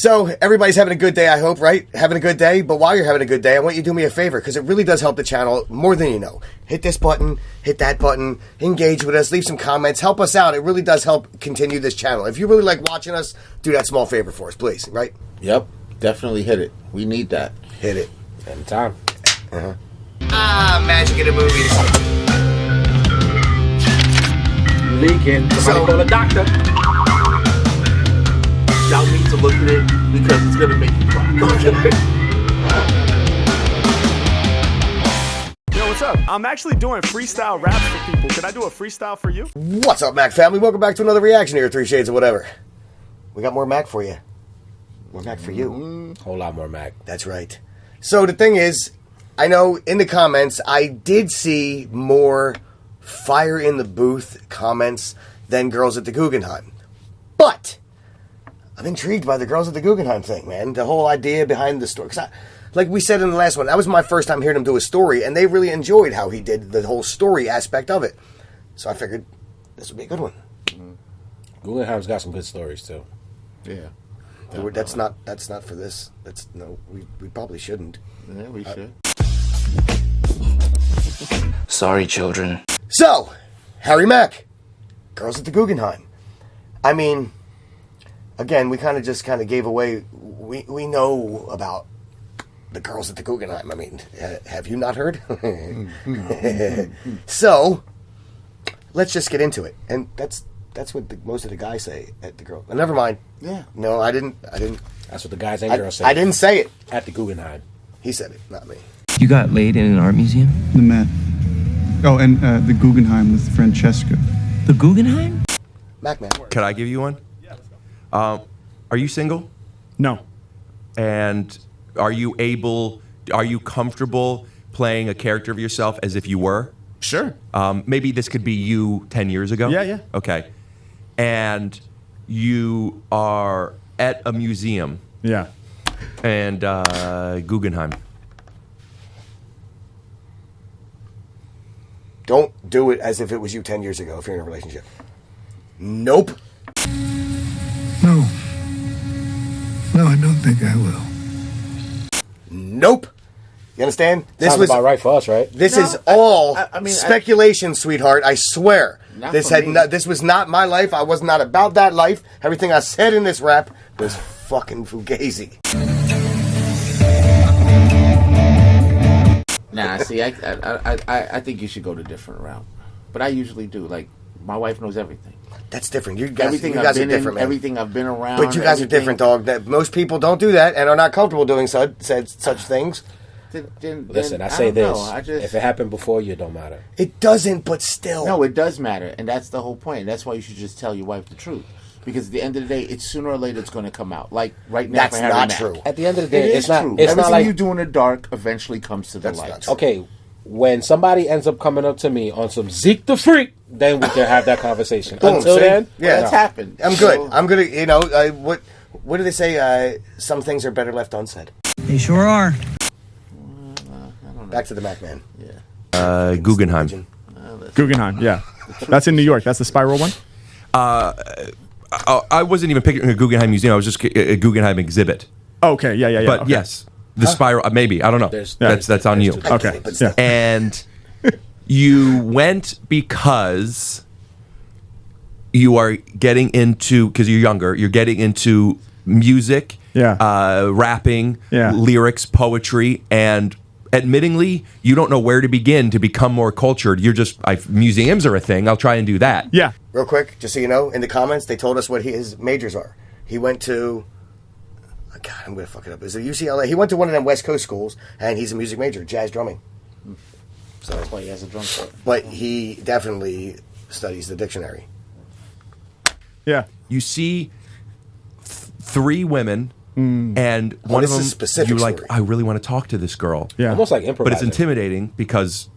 So, everybody's having a good day, I hope, right? Having a good day. But while you're having a good day, I want you to do me a favor, because it really does help the channel more than you know. Hit this button, hit that button, engage with us, leave some comments, help us out. It really does help continue this channel. If you really like watching us, do that small favor for us, please, right? Yep, definitely hit it. We need that. Hit it. Anytime. Magic in the movies. Leaking. Somebody call a doctor. Y'all need to look at it because it's gonna make you cry. Yo, what's up? I'm actually doing freestyle raps for people. Can I do a freestyle for you? What's up, Mack family? Welcome back to another reaction here, 3 Shades of Whatever. We got more Mack for you. More Mack for you. Whole lot more Mac. That's right. So the thing is, I know in the comments, I did see more fire in the booth comments than girls at the Guggenheim. But I'm intrigued by the girls at the Guggenheim thing, man. The whole idea behind the story. Like we said in the last one, that was my first time hearing him do a story, and they really enjoyed how he did the whole story aspect of it. So I figured this would be a good one. Guggenheim's got some good stories, too. Yeah. That's not for this. We probably shouldn't. Yeah, we should. Sorry, children. So, Harry Mack, girls at the Guggenheim. I mean, again, we kind of gave away. We know about the girls at the Guggenheim. I mean, have you not heard? So, let's just get into it. And that's what most of the guys say at the girl. Never mind. Yeah. No, I didn't. That's what the guys and girls say. I didn't say it. At the Guggenheim. He said it, not me. You got laid in an art museum? The Met. Oh, and the Guggenheim with Francesca. The Guggenheim? Mack man. Could I give you one? Yeah, let's go. Are you single? No. And are you comfortable playing a character of yourself as if you were? Sure. Maybe this could be you 10 years ago? Yeah. Okay. And you are at a museum. Yeah. And Guggenheim. Don't do it as if it was you 10 years ago if you're in a relationship. Nope. No. No, I don't think I will. Nope. You understand? This Sounds about right for us, right? This No, is all I mean, speculation, sweetheart. I swear. Not This for me. this was not my life. I was not about that life. Everything I said in this rap was fucking fugazi. Nah, see, I think you should go the different route. But I usually do. Like, my wife knows everything. That's different. You guys Everything are I've been different, in, man. everything I've been around. But you guys are different, dog. That most people don't do that and are not comfortable doing such things. Listen, I say this. If it happened before you, it don't matter. It doesn't, but still. No, it does matter, and that's the whole point. That's why you should just tell your wife the truth, because at the end of the day, it's sooner or later it's going to come out. Like right now, That's for Harry not Mack. true. At the end of the day, It it's is not. true. It's Everything not like you do in the dark eventually comes to the That's light. not true. okay. When somebody ends up coming up to me on some Zeke the Freak, then we can have that conversation. Boom, Until see? then, Yeah. That's happened. I'm good. So- I'm good. What do they say? Some things are better left unsaid. They sure are. Back to the Mack man. Guggenheim. Guggenheim, yeah. That's in New York. That's the Spiral one? I wasn't even picking a Guggenheim museum. I was just a Guggenheim exhibit. Okay, yeah. But okay. yes, the spiral. Maybe I don't know. That's on you. Okay, Yeah. And you went because you are getting into, because you're younger. You're getting into music, rapping, lyrics, poetry, and admittingly, you don't know where to begin to become more cultured. You're just, museums are a thing. I'll try and do that. Yeah. Real quick, just so you know, in the comments, they told us what his majors are. He went to, God, I'm going to fuck it up. Is it UCLA? He went to one of them West Coast schools, and he's a music major, jazz drumming. So that's why he has a drum set. But he definitely studies the dictionary. Yeah. You see 3 women, and one of this them, is specific you're like, story. I really want to talk to this girl. Yeah. almost like improvising. But it's intimidating because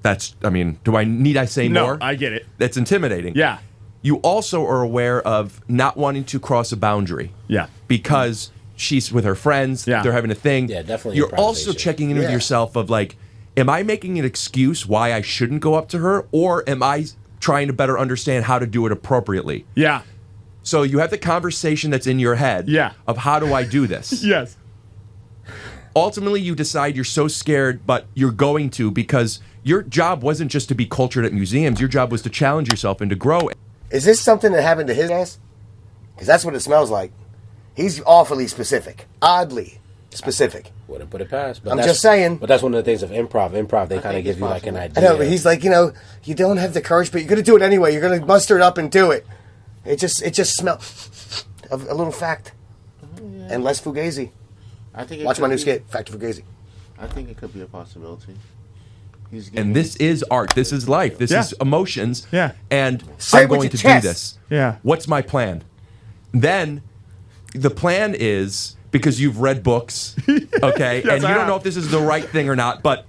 that's, need I say No, more? I get it. That's intimidating. Yeah. You also are aware of not wanting to cross a boundary. Yeah. Because she's with her friends, Yeah. they're having a thing. Yeah, definitely You're also improvisation. checking in with Yeah. yourself of like, am I making an excuse why I shouldn't go up to her? Or am I trying to better understand how to do it appropriately? Yeah. So you have the conversation that's in your head of how do I do this? Yes. Ultimately, you decide you're so scared, but you're going to because your job wasn't just to be cultured at museums. Your job was to challenge yourself and to grow. Is this something that happened to his ass? Because that's what it smells like. He's awfully specific. Oddly specific. Wouldn't put it past. But I'm just saying. But that's one of the things of improv. Improv, they kind of give you like an idea. I know, but he's like, you don't have the courage, but you're going to do it anyway. You're going to muster it up and do it. It just smells of a little fact. And less Fugazi. Watch my new skit, Fact of Fugazi. I think it could be a possibility. And this is art. This is life. This is emotions. Yeah. And Say I'm going to chest. do this. Yeah. What's my plan? Then the plan is, because you've read books, okay, Yes, and you I don't have. know if this is the right thing or not, but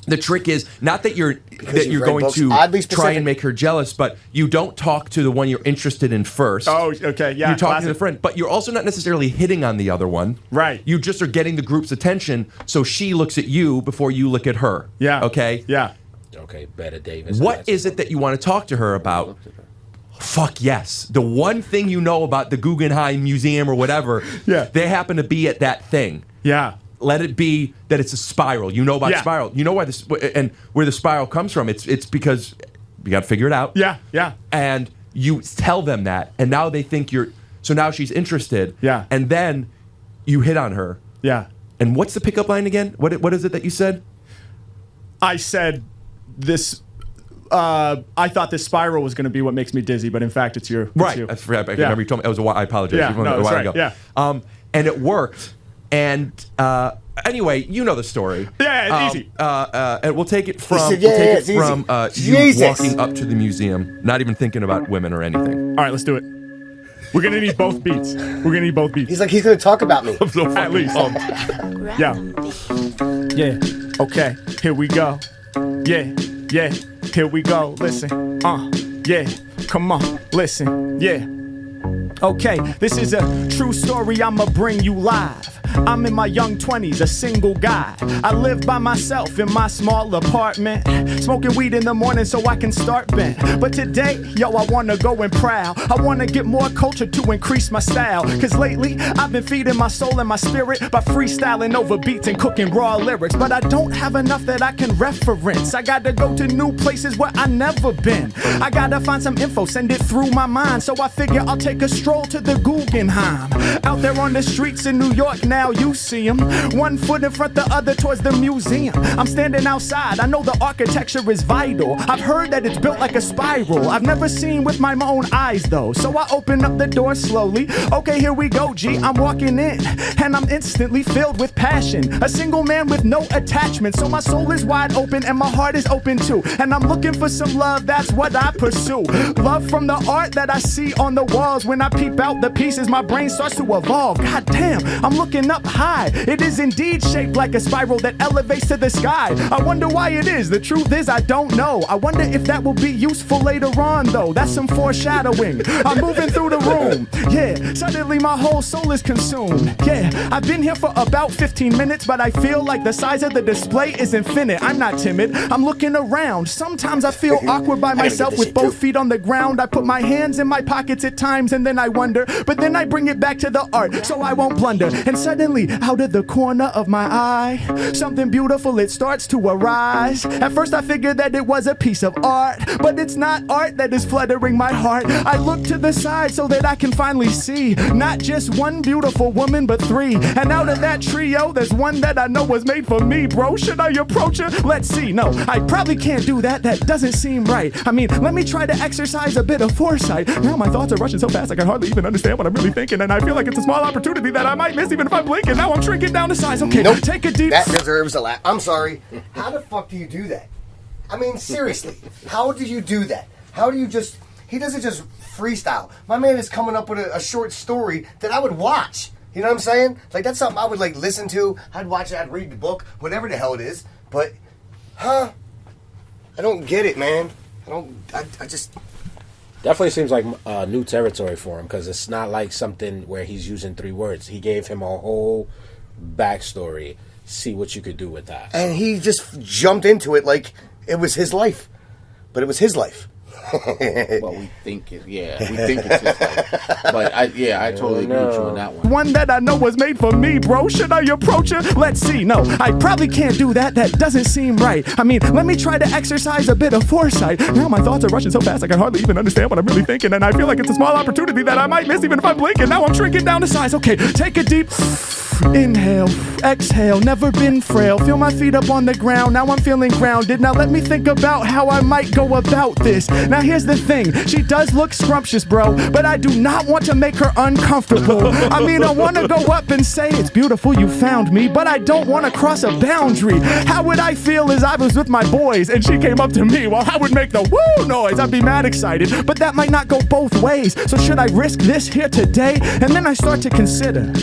the trick is not that you're you've read going books to oddly try specific. and make her jealous, but you don't talk to the one you're interested in first. Oh, okay, yeah. You're talking to classic. the friend, but you're also not necessarily hitting on the other one. Right. You just are getting the group's attention, so she looks at you before you look at her. Yeah. Okay? Yeah. Okay, Bette Davis. What is it that you want to talk to her about? Fuck yes. The one thing you know about the Guggenheim Museum or whatever, they happen to be at that thing. Yeah. Let it be that it's a spiral. You know about Yeah. spiral. You know why this and where the spiral comes from. It's because you got to figure it out. Yeah, yeah. And you tell them that, and now they think you're. So now she's interested. Yeah. And then you hit on her. Yeah. And what's the pickup line again? What is it that you said? I said this. I thought this spiral was going to be what makes me dizzy, but in fact, it's you. Right. You. I forgot. I remember you told me. It was a while. I apologize. Yeah, It was no, a that's while right, ago. yeah. And it worked. And anyway, you know the story. Yeah, it's easy. And we'll take it from said, yeah, it's you Jesus. walking up to the museum, not even thinking about women or anything. All right, let's do it. We're going to need both beats. He's like, he's going to talk about me. I'm so At least. Yeah. Yeah. Okay. Here we go. Yeah. Yeah. Here we go. Listen. Yeah. Come on. Listen. Yeah. Okay, this is a true story, I'ma bring you live. I'm in my young 20s, a single guy. I live by myself in my small apartment, smoking weed in the morning so I can start bent. But today, yo, I wanna go and proud. I wanna get more culture to increase my style. Cause lately, I've been feeding my soul and my spirit by freestyling over beats and cooking raw lyrics. But I don't have enough that I can reference. I gotta go to new places where I never been. I gotta find some info, send it through my mind. So I figure I'll take a stroll to the Guggenheim. Out there on the streets in New York now, you see them. One foot in front, the other towards the museum. I'm standing outside, I know the architecture is vital. I've heard that it's built like a spiral. I've never seen with my own eyes though. So I open up the door slowly. Okay, here we go, G, I'm walking in. And I'm instantly filled with passion. A single man with no attachment. So my soul is wide open and my heart is open too. And I'm looking for some love, that's what I pursue. Love from the art that I see on the walls. When I peep out the pieces, my brain starts to evolve. God damn, I'm looking up high. It is indeed shaped like a spiral that elevates to the sky. I wonder why it is. The truth is I don't know. I wonder if that will be useful later on though. That's some foreshadowing. I'm moving through the room. Yeah, suddenly my whole soul is consumed. Yeah, I've been here for about 15 minutes, but I feel like the size of the display is infinite. I'm not timid. I'm looking around. Sometimes I feel awkward by myself with both feet on the ground. I put my hands in my pockets at times and then I wonder, but then I bring it back to the art so I won't blunder. And suddenly, out of the corner of my eye, something beautiful, it starts to arise. At first I figured that it was a piece of art, but it's not art that is fluttering my heart. I look to the side so that I can finally see not just one beautiful woman, but three. And out of that trio, there's one that I know was made for me, bro. Should I approach her? Let's see. No, I probably can't do that. That doesn't seem right. I mean, let me try to exercise a bit of foresight. Now my thoughts are rushing so fast I can hardly even understand what I'm really thinking, and I feel like it's a small opportunity that I might miss even if I'm blinking. Now I'm shrinking down to size. Okay, Nope. take a deep... That deserves a laugh. I'm sorry. How the fuck do you do that? I mean, seriously. How do you do that? How do you just... He doesn't just freestyle. My man is coming up with a short story that I would watch. You know what I'm saying? Like, that's something I would, like, listen to. I'd watch it. I'd read the book. Whatever the hell it is. But, I don't get it, man. I just... Definitely seems like new territory for him because it's not like something where he's using 3 words. He gave him a whole backstory. See what you could do with that. And he just jumped into it like it was his life. But it was his life. Well, we think it's just like, but I totally agree with you on that one. One that I know was made for me, bro. Should I approach her? Let's see. No, I probably can't do that. That doesn't seem right. I mean, let me try to exercise a bit of foresight. Now my thoughts are rushing so fast I can hardly even understand what I'm really thinking, and I feel like it's a small opportunity that I might miss even if I'm blinking. Now I'm shrinking down to size. Okay, take a deep inhale, exhale, never been frail. Feel my feet up on the ground. Now I'm feeling grounded. Now let me think about how I might go about this. Now here's the thing, she does look scrumptious, bro, but I do not want to make her uncomfortable. I mean, I want to go up and say, it's beautiful you found me, but I don't want to cross a boundary. How would I feel as I was with my boys and she came up to me? Well, I would make the woo noise. I'd be mad excited, but that might not go both ways. So should I risk this here today? And then I start to consider.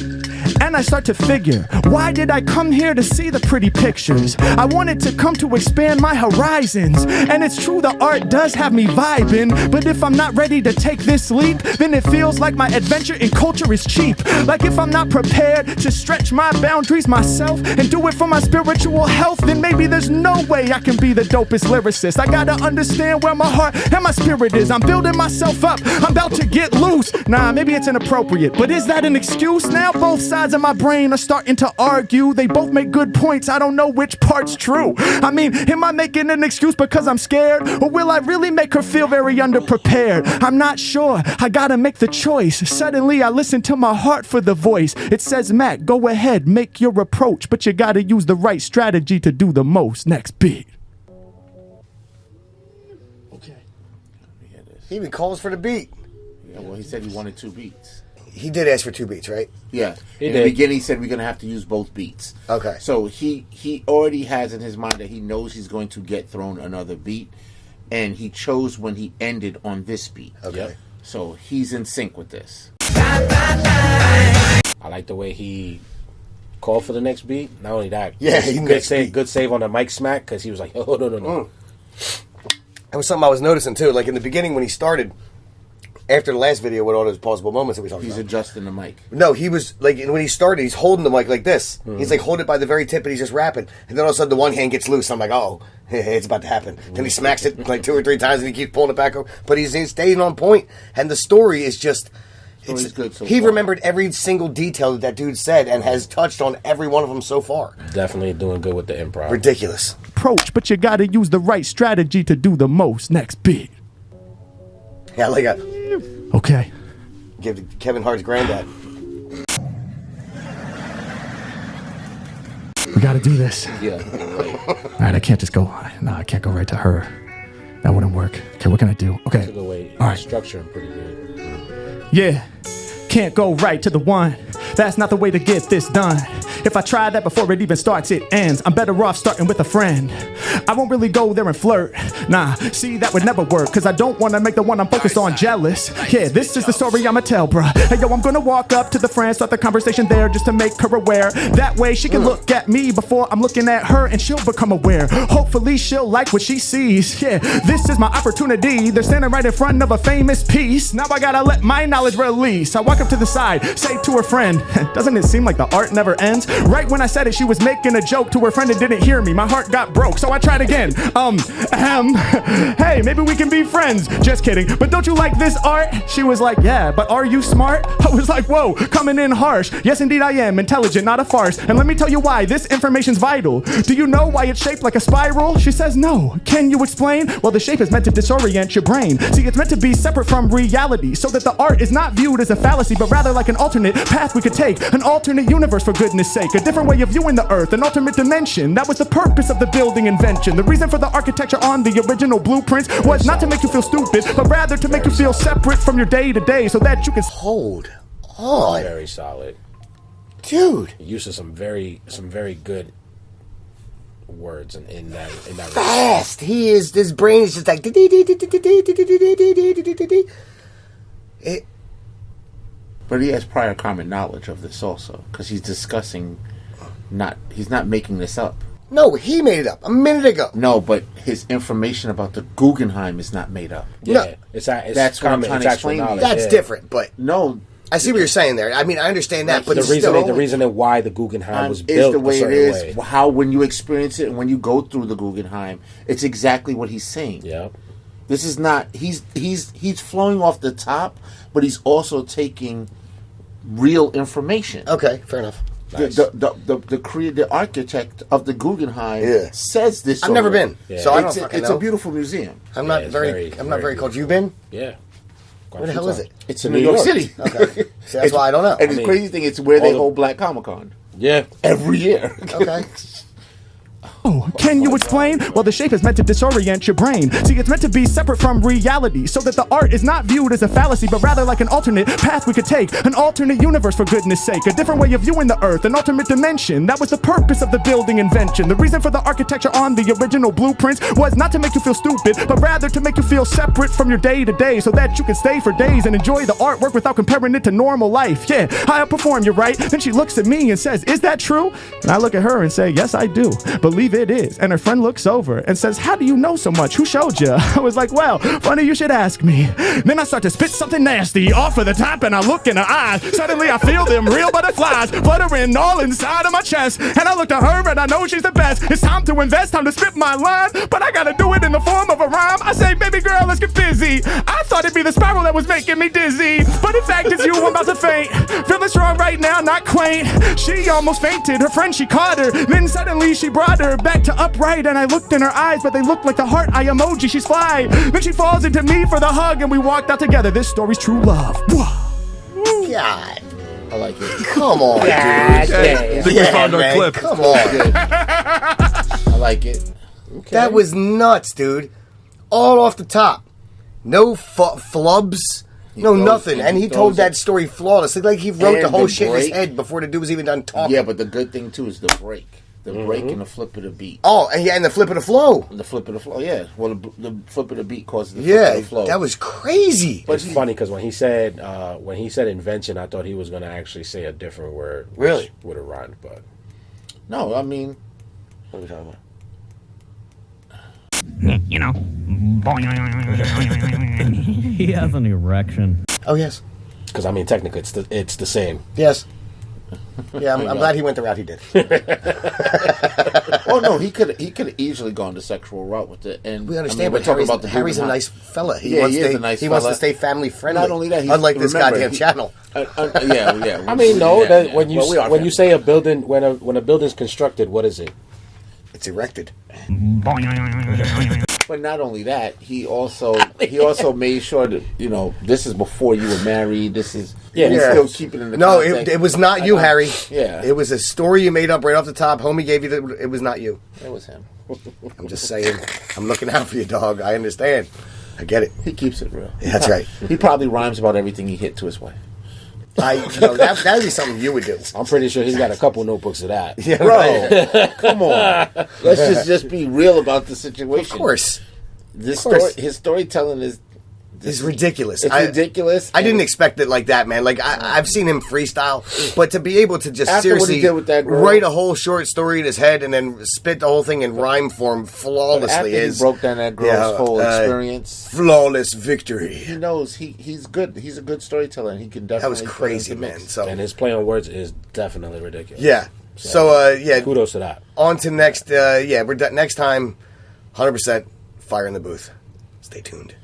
And I start to figure, why did I come here to see the pretty pictures? I wanted to come to expand my horizons. And it's true, the art does have me vibing, but if I'm not ready to take this leap, then it feels like my adventure in culture is cheap. Like if I'm not prepared to stretch my boundaries myself and do it for my spiritual health, then maybe there's no way I can be the dopest lyricist. I gotta understand where my heart and my spirit is. I'm building myself up, I'm about to get loose. Nah, maybe it's inappropriate, but is that an excuse now? Both sides of my brain are starting to argue. They both make good points, I don't know which part's true. I mean, am I making an excuse because I'm scared? Or will I really make her feel very underprepared? I'm not sure, I gotta make the choice. Suddenly I listen to my heart for the voice. It says, Mack, go ahead, make your approach, but you gotta use the right strategy to do the most. Next beat. Okay. He even calls for the beat. Yeah, well, he said he wanted 2 beats. He did ask for 2 beats, right? Yeah. In the beginning, he said we're going to have to use both beats. Okay. So he already has in his mind that he knows he's going to get thrown another beat, and he chose when he ended on this beat. Okay. Yep. So he's in sync with this. I like the way he called for the next beat. Not only that, good save on the mic smack, because he was like, oh, no. That was something I was noticing, too. Like, in the beginning, when he started, after the last video with all those pausable moments that we talked about. He's adjusting the mic. No, he was, like, when he started, he's holding the mic like this. He's, like, holding it by the very tip, and he's just rapping. And then all of a sudden, the one hand gets loose. I'm like, oh, it's about to happen. Then he smacks it, like, 2 or 3 times, and he keeps pulling it back over. But he's staying on point. And the story is just... Good so he far. remembered every single detail that dude said and has touched on every one of them so far. Definitely doing good with the improv. Ridiculous. Approach, but you gotta use the right strategy to do the most. Next beat. Yeah, like okay. Give to Kevin Hart's granddad. We gotta do this. Yeah. Right. All right, I can't just go. No, I can't go right to her. That wouldn't work. Okay, what can I do? Okay. That's a good way. All right. Structuring pretty good. Yeah. Can't go right to the one. That's not the way to get this done. If I try that before it even starts, it ends. I'm better off starting with a friend. I won't really go there and flirt. Nah, see, that would never work, cause I don't wanna make the one I'm focused on jealous. Yeah, this is the story I'ma tell, bruh. Hey, yo, I'm gonna walk up to the friend, start the conversation there just to make her aware. That way she can look at me before I'm looking at her, and she'll become aware. Hopefully she'll like what she sees. Yeah, this is my opportunity. They're standing right in front of a famous piece. Now I gotta let my knowledge release. I walk up to the side, say to her friend, doesn't it seem like the art never ends? Right when I said it, she was making a joke to her friend and didn't hear me. My heart got broke, so I tried again. Hey, maybe we can be friends. Just kidding. But don't you like this art? She was like, yeah, but are you smart? I was like, whoa, coming in harsh. Yes, indeed I am. Intelligent, not a farce. And let me tell you why. This information's vital. Do you know why it's shaped like a spiral? She says, no. Can you explain? Well, the shape is meant to disorient your brain. See, it's meant to be separate from reality, so that the art is not viewed as a fallacy, but rather like an alternate path we could take. An alternate universe, for goodness sake. A different way of viewing the earth. An alternate dimension. That was the purpose of the building invention. The reason for the architecture on the original blueprints was not to make you feel stupid, but rather to make you feel separate from your day to day, so that you can hold on. Very solid, dude. Use of some very good words in that. Fast. He is. His brain is just like. But he has prior common knowledge of this also, because he's discussing. He's not making this up. No, he made it up a minute ago. No, but his information about the Guggenheim is not made up. Yeah, no. That's common. What I'm trying to explain. That's different, but no. I see what you're saying there. I mean, I understand that, but the reason why the Guggenheim was built the way a certain it is. How when you experience it and when you go through the Guggenheim, it's exactly what he's saying. Yeah. This is not. He's flowing off the top, but he's also taking real information. Okay, fair enough. Nice. The architect of the Guggenheim says this. I've never been, so I don't fucking It's know. a beautiful museum. I'm not very cold. You been? Yeah. Where the hell is it? It's in New York City. Okay, see, that's why I don't know. And the crazy thing, it's where they hold Black Comic-Con. Yeah, every year. Okay. Oh, can you explain? Well, the shape is meant to disorient your brain. See, it's meant to be separate from reality, so that the art is not viewed as a fallacy, but rather like an alternate path we could take. An alternate universe, for goodness sake. A different way of viewing the earth, an alternate dimension. That was the purpose of the building invention. The reason for the architecture on the original blueprints was not to make you feel stupid, but rather to make you feel separate from your day to day, so that you can stay for days and enjoy the artwork without comparing it to normal life. Yeah, I outperform you, right? Then she looks at me and says, is that true? And I look at her and say, yes, I do. Believe it is. And her friend looks over and says, how do you know so much? Who showed you? I was like, well, funny you should ask me. Then I start to spit something nasty off of the top, and I look in her eyes. Suddenly I feel them real butterflies fluttering all inside of my chest. And I look at her and I know she's the best. It's time to invest, time to spit my line, but I gotta do it in the form of a rhyme. I say, baby girl, let's get busy. I thought it'd be the spiral that was making me dizzy, but in fact it's you, I'm about to faint. Feeling strong right now, not quaint. She almost fainted, her friend, she caught her. Then suddenly she brought her back to upright, and I looked in her eyes, but they looked like the heart eye emoji. She's fly. Then she falls into me for the hug, and we walked out together. This story's true love. God. I like it. Come on, dude. I think we found our man. clip. Come on. I like it. Okay. That was nuts, dude. All off the top. No flubs. No, nothing. And he told that story flawlessly. Like he wrote the whole shit in his head before the dude was even done talking. Yeah, but the good thing, too, is the break. The break and the flip of the beat. Oh, and the flip of the flow. The flip of the flow, yeah. Well, the flip of the beat causes the flip of the flow. That was crazy. But it's funny because when he said invention, I thought he was going to actually say a different word. Really? Would have rhymed, but no, I mean, what are we talking about? You know. He has an erection. Oh, yes. Because I mean, technically, it's the same. Yes. Yeah, I'm glad he went the route he did. Oh no, he could easily gone the sexual route with it. And We understand, I mean, we're but talking about the Harry's a Guggenheim. nice fella. He Yeah, wants he is a nice He wants fella. to stay family friendly. Not only that, unlike this goddamn channel. Yeah. I mean, no. Yeah, That yeah. when you Well, we are when you family. say a building when a building's constructed, what is it? It's erected. But not only that, he also made sure that this is before you were married. This is he's still keeping in the No, context. it was not you, Harry. Yeah, it was a story you made up right off the top. Homie gave you it was not you. It was him. I'm just saying. I'm looking out for you, dog. I understand. I get it. He keeps it real. Yeah, that's right. He probably rhymes about everything he hit to his wife. That'd be something you would do. I'm pretty sure he's got a couple notebooks of that. Yeah, Bro, right. come on. Let's just be real about the situation. Of course. His storytelling is It's ridiculous. It's ridiculous. I didn't expect it like that, man. Like I've seen him freestyle, but to be able to just After what he seriously did with that girl, write a whole short story in his head and then spit the whole thing in rhyme form flawlessly after is he broke down that girl's whole experience. Flawless victory. He knows he's good. He's a good storyteller, and he can definitely. That was crazy, man. So and his play on words is definitely ridiculous. Yeah. So kudos to that. On to next. We're done next time. 100% fire in the booth. Stay tuned.